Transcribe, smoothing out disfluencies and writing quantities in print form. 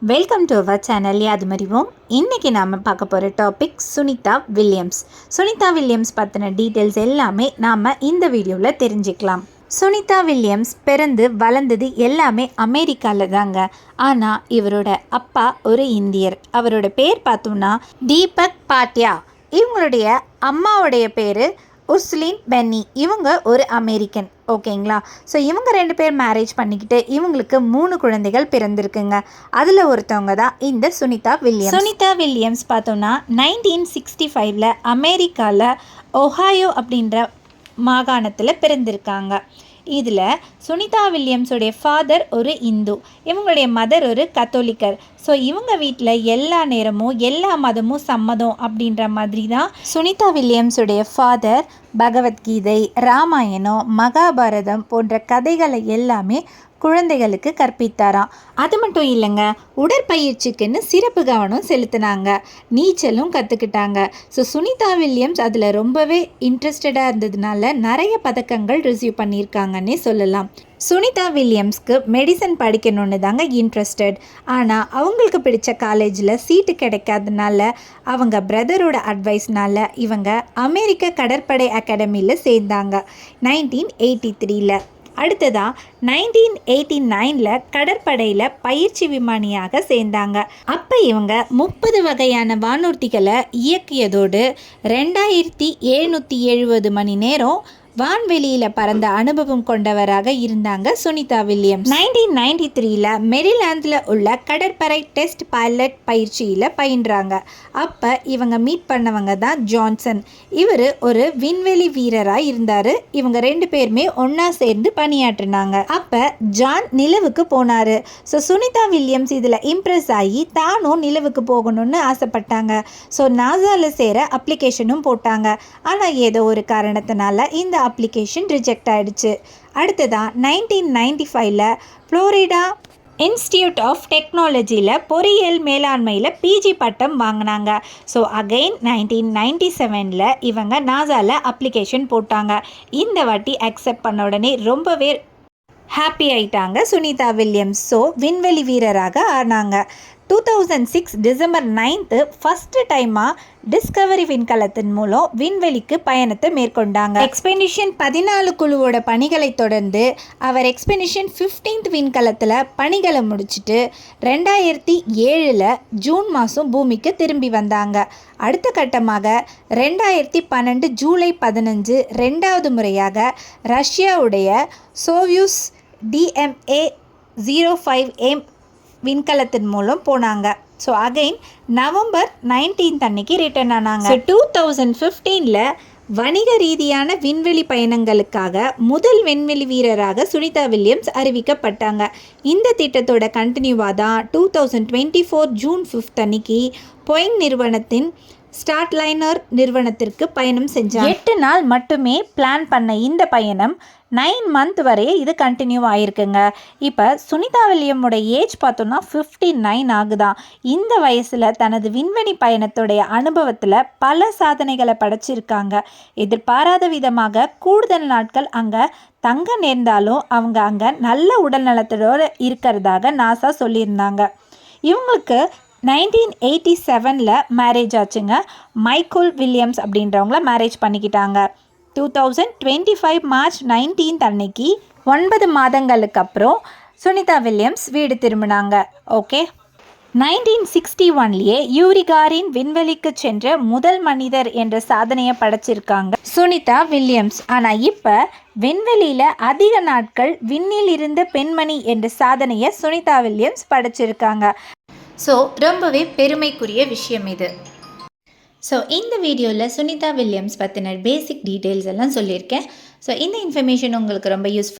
Welcome to our channel Yaadhumarivom. இன்றைக்கி நாம் பார்க்க போகிற topic Sunita Williams. Sunita Williams பற்றின டீட்டெயில்ஸ் எல்லாமே நாம் இந்த வீடியோவில் தெரிஞ்சுக்கலாம். சுனிதா வில்லியம்ஸ் பிறந்து வளர்ந்தது எல்லாமே அமெரிக்காவில் தாங்க. ஆனால் இவரோட அப்பா ஒரு இந்தியர். அவரோட பேர் பார்த்தோம்னா தீபக் பாட்டியா. இவங்களுடைய அம்மாவுடைய பேர் உர்சுலின் பென்னி. இவங்க ஒரு அமெரிக்கன். ஓகேங்களா? ஸோ இவங்க 2 பேர் மேரேஜ் பண்ணிக்கிட்டு இவங்களுக்கு 3 குழந்தைகள் பிறந்திருக்குங்க. அதில் ஒருத்தவங்க தான் இந்த சுனிதா வில்லியம்ஸ். சுனிதா வில்லியம்ஸ் பார்த்தோன்னா 1965 அமெரிக்காவில் ஒஹாயோ அப்படின்ற மாகாணத்தில் பிறந்திருக்காங்க. இதில் சுனிதா வில்லியம்ஸுடைய ஃபாதர் ஒரு இந்து, இவங்களுடைய மதர் ஒரு கத்தோலிக்கர். ஸோ இவங்க வீட்டில் எல்லா நேரமும் எல்லா மதமும் சம்மதம் அப்படின்ற மாதிரி தான் சுனிதா வில்லியம்ஸுடைய ஃபாதர் பகவத்கீதை, ராமாயணம், மகாபாரதம் போன்ற கதைகளை எல்லாமே குழந்தைகளுக்கு கற்பித்தாராம். அது மட்டும் இல்லைங்க, உடற்பயிற்சிக்குன்னு சிறப்பு கவனம் செலுத்தினாங்க. நீச்சலும் கற்றுக்கிட்டாங்க. ஸோ சுனிதா வில்லியம்ஸ் அதில் ரொம்பவே இன்ட்ரெஸ்டடாக இருந்ததுனால நிறைய பதக்கங்கள் ரிசீவ் பண்ணியிருக்காங்கன்னே சொல்லலாம். சுனிதா வில்லியம்ஸ்க்கு மெடிசன் படிக்கணுன்னு தாங்க இன்ட்ரெஸ்டட். ஆனால் அவங்களுக்கு பிடிச்ச காலேஜில் சீட்டு கிடைக்காதனால அவங்க பிரதரோட அட்வைஸ்னால் இவங்க அமெரிக்க கடற்படை அகாடமியில் சேர்ந்தாங்க 1983. அடுத்ததாக 1989 கடற்படையில் பயிற்சி விமானியாக சேர்ந்தாங்க. அப்போ இவங்க 30 வகையான வானூர்திகளை இயக்கியதோடு 2770 மணி நேரம் வான்வெளியில் பறந்த அனுபவம் கொண்டவராக இருந்தாங்க சுனிதா வில்லியம்ஸ். 1993 மெரிலாந்தில் உள்ள கடற்படை டெஸ்ட் பைலட் பயிற்சியில் பயின்றாங்க. அப்போ இவங்க மீட் பண்ணவங்க தான் ஜான்சன். இவர் ஒரு விண்வெளி வீரராக இருந்தார். இவங்க 2 பேருமே ஒன்றா சேர்ந்து பணியாற்றினாங்க. அப்போ ஜான் நிலவுக்கு போனார். ஸோ சுனிதா வில்லியம்ஸ் இதில் இம்ப்ரெஸ் ஆகி தானும் நிலவுக்கு போகணும்னு ஆசைப்பட்டாங்க. ஸோ நாசாவில் சேர அப்ளிகேஷனும் போட்டாங்க. ஆனால் ஏதோ ஒரு காரணத்தினால இந்த அப்ளிகேஷன் ரிஜெக்ட் ஆகிடுச்சு. அடுத்ததான் 1995 ஃப்ளோரிடா இன்ஸ்டியூட் ஆஃப் டெக்னாலஜியில் பொறியியல் மேலாண்மையில் பிஜி பட்டம் வாங்கினாங்க. ஸோ அகெயின் 1997 இவங்க நாசாவில் அப்ளிகேஷன் போட்டாங்க. இந்த வாட்டி அக்செப்ட் பண்ண உடனே ரொம்பவே ஹாப்பி ஆயிட்டாங்க சுனிதா வில்லியம்ஸ். ஸோ விண்வெளி வீரராக ஆனாங்க. 2006 டிசம்பர் 9 ஃபஸ்ட்டு டைமாக டிஸ்கவரி விண்கலத்தின் மூலம் விண்வெளிக்கு பயணத்தை மேற்கொண்டாங்க. எக்ஸ்பெடிஷன் 14 குழுவோட பணிகளை தொடர்ந்து அவர் எக்ஸ்பெடிஷன் 15 விண்கலத்தில் பணிகளை முடிச்சுட்டு 2007 ஜூன் மாதம் பூமிக்கு திரும்பி வந்தாங்க. அடுத்த கட்டமாக 2012 ஜூலை 15 2வது முறையாக ரஷ்யாவுடைய சோவ்யூஸ் DMA-05M விண்கலத்தின் மூலம் போனாங்க. ஸோ அகைன் நவம்பர் 19 அன்னைக்கு ரிட்டர்ன் ஆனாங்க. 2015 வணிக ரீதியான விண்வெளி பயணங்களுக்காக முதல் விண்வெளி வீரராக சுனிதா வில்லியம்ஸ் அறிவிக்கப்பட்டாங்க. இந்த திட்டத்தோட கண்டினியூவாக தான் 2024 ஜூன் 5 அன்னைக்கு போயிங் நிறுவனத்தின் ஸ்டார்லைனர் நிறுவனத்திற்கு பயணம் செஞ்சாங்க. 8 நாள் மட்டுமே பிளான் பண்ண இந்த பயணம் 9 மந்த் வரை இது கண்டினியூ ஆகிருக்குங்க. இப்போ சுனிதா வில்லியமோட ஏஜ் பார்த்தோன்னா 59 ஆகுதான். இந்த வயசில் தனது விண்வெளி பயணத்துடைய அனுபவத்தில் பல சாதனைகளை படைச்சிருக்காங்க. எதிர்பாராத விதமாக கூடுதல் நாட்கள் அங்கே தங்க நேர்ந்தாலும் அவங்க அங்கே நல்ல உடல் நலத்தோடு இருக்கிறதாக நாசா சொல்லியிருந்தாங்க. இவங்களுக்கு 1987 மேரேஜ் ஆச்சுங்க. மைக்கேல் வில்லியம்ஸ் அப்படின்றவங்கள மேரேஜ் பண்ணிக்கிட்டாங்க. 2025 மார்ச் 19 அன்னைக்கு 9 மாதங்களுக்கு அப்புறம் சுனிதா வில்லியம்ஸ் வீடு திரும்பினாங்க. ஓகே, 1961 யூரி காரின் விண்வெளிக்கு சென்ற முதல் மனிதர் என்ற சாதனையை படைச்சிருக்காங்க சுனிதா வில்லியம்ஸ். ஆனால் இப்போ விண்வெளியில் அதிக நாட்கள் விண்ணில் இருந்த பெண்மணி என்ற சாதனையை சுனிதா வில்லியம்ஸ் படைச்சிருக்காங்க. ஸோ ரொம்பவே பெருமைக்குரிய விஷயம் இது. ஸோ இந்த வீடியோவில் சுனிதா வில்லியம்ஸ் பற்றின பேசிக் டீட்டெயில்ஸ் எல்லாம் சொல்லியிருக்கேன். ஸோ இந்த இன்ஃபர்மேஷன் உங்களுக்கு ரொம்ப யூஸ்ஃபுல்